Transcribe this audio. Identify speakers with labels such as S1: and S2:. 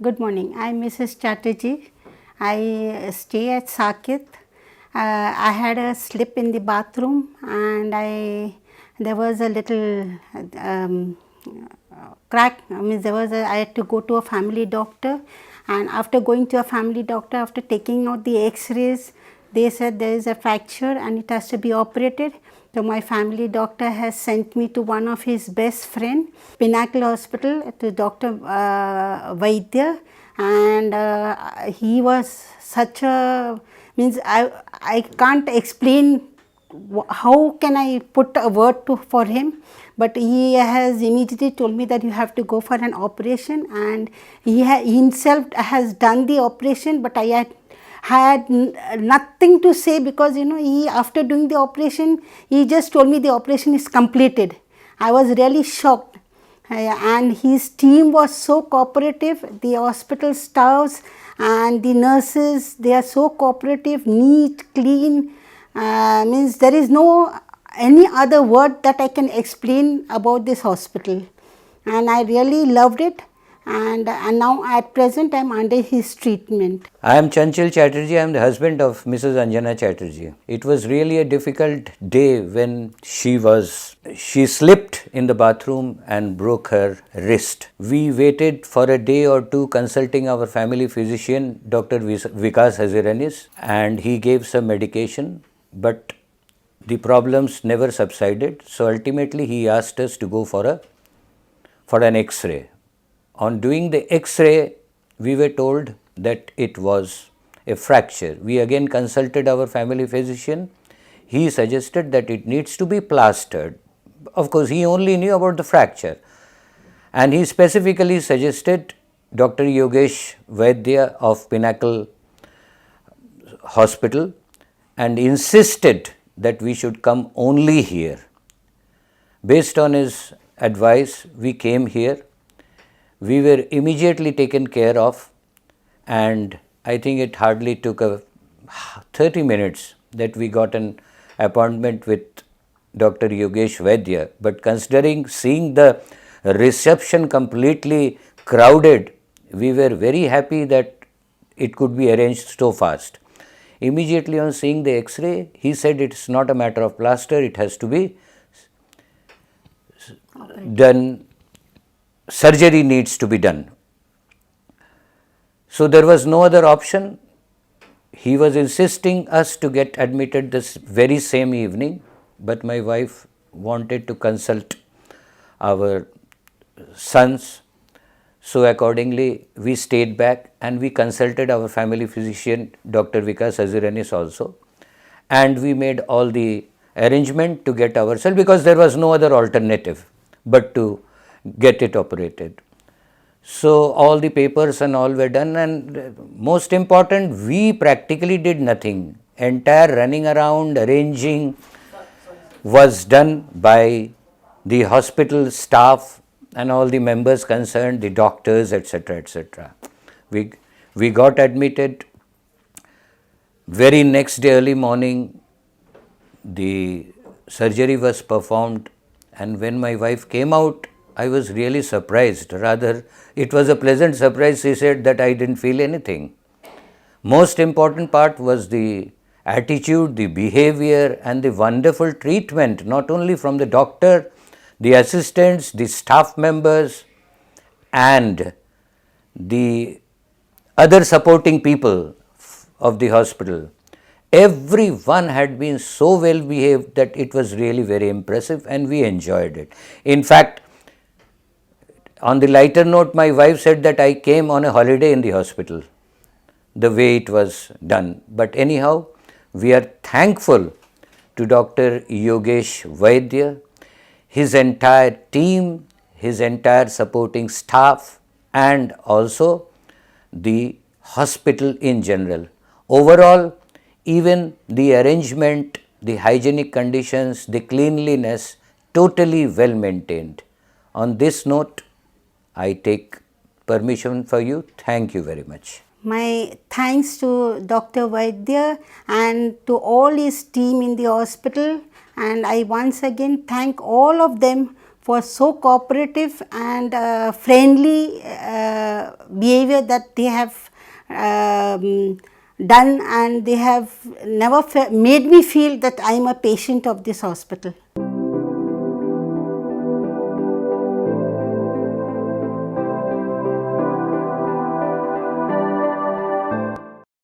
S1: Good morning. I'm Mrs. Chatterjee. I stay at Saket. I had a slip in the bathroom and there was a little crack. I had to go to a family doctor, and after going to a family doctor, after taking out the x-rays, they said there is a fracture and it has to be operated. So my family doctor has sent me to one of his best friend, Pinnacle Hospital, to Dr. Vaidya, and he was such a, means I can't explain how can I put a word to for him, but he has immediately told me that you have to go for an operation, and he himself has done the operation, but I had nothing to say, because he, after doing the operation, he just told me the operation is completed. I was really shocked. And his team was so cooperative, the hospital staffs and the nurses, they are so cooperative, neat, clean, means there is no any other word that I can explain about this hospital, and I really loved it. And now at present I am under his treatment.
S2: I am Chanchal Chatterjee. I am the husband of Mrs. Anjana Chatterjee. It was really a difficult day when she slipped in the bathroom and broke her wrist. We waited for a day or two consulting our family physician, Dr. Vikas Haziranis, and he gave some medication, but the problems never subsided. So ultimately he asked us to go for an X-ray. On doing the X-ray, we were told that it was a fracture. We again consulted our family physician. He suggested that it needs to be plastered. Of course, he only knew about the fracture, and he specifically suggested Dr. Yogesh Vaidya of Pinnacle Hospital and insisted that we should come only here. Based on his advice, we came here. We were immediately taken care of, and I think it hardly took 30 minutes that we got an appointment with Dr. Yogesh Vaidya. But seeing the reception completely crowded, we were very happy that it could be arranged so fast. Immediately on seeing the X-ray, he said it's not a matter of plaster, it has to be done. Surgery needs to be done. So there was no other option. He was insisting us to get admitted this very same evening, but my wife wanted to consult our sons. So accordingly, we stayed back and we consulted our family physician, Dr. Vikas Haziranis also, and we made all the arrangement to get ourselves, because there was no other alternative but to get it operated. So all the papers and all were done, and most important, we practically did nothing. Entire running around, arranging was done by the hospital staff and all the members concerned, the doctors, etc., etc. We got admitted. Very next day early morning, the surgery was performed, and when my wife came out, I was really surprised. Rather, it was a pleasant surprise. She said that I didn't feel anything. Most important part was the attitude, the behavior, and the wonderful treatment, not only from the doctor, the assistants, the staff members, and the other supporting people of the hospital. Everyone had been so well behaved that it was really very impressive, and we enjoyed it. In fact, on the lighter note, my wife said that I came on a holiday in the hospital, the way it was done. But anyhow, we are thankful to Dr. Yogesh Vaidya, his entire team, his entire supporting staff, and also the hospital in general. Overall, even the arrangement, the hygienic conditions, the cleanliness, totally well maintained. On this note, I take permission for you. Thank you very much.
S1: My thanks to Dr. Vaidya and to all his team in the hospital, and I once again thank all of them for so cooperative and friendly behavior that they have done, and they have never made me feel that I am a patient of this hospital.